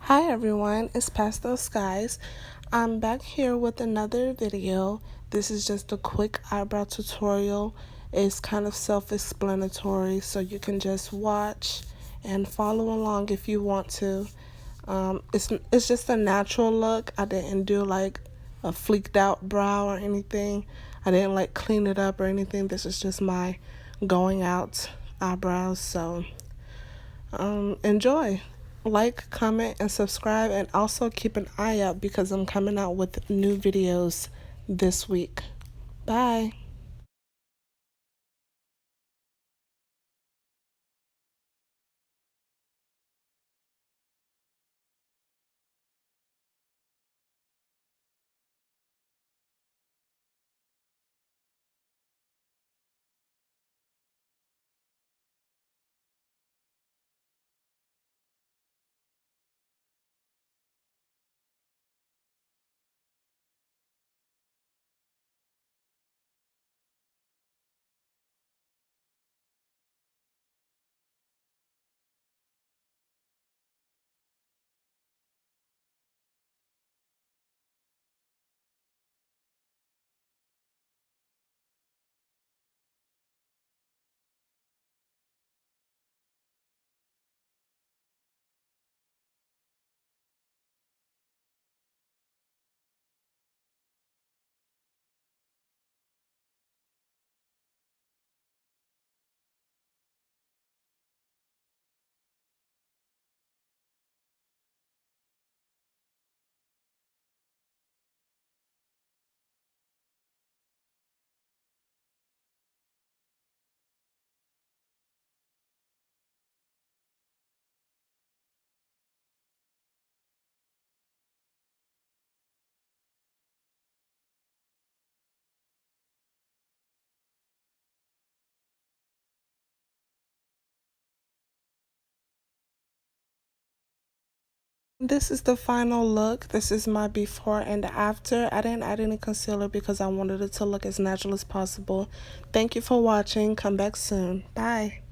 Hi everyone, it's Pastel Skies. I'm back here with another video. This is just a quick eyebrow tutorial. It's kind of self-explanatory, so you can just watch and follow along if you want to. It's just a natural look. I didn't do like a fleeked out brow or anything. I didn't like clean it up or anything. This is just my going out eyebrows. So enjoy. Like, comment, and subscribe, and also keep an eye out because I'm coming out with new videos this week. Bye. This is the final look. This is my before and after. I didn't add any concealer because I wanted it to look as natural as possible. Thank you for watching. Come back soon. Bye.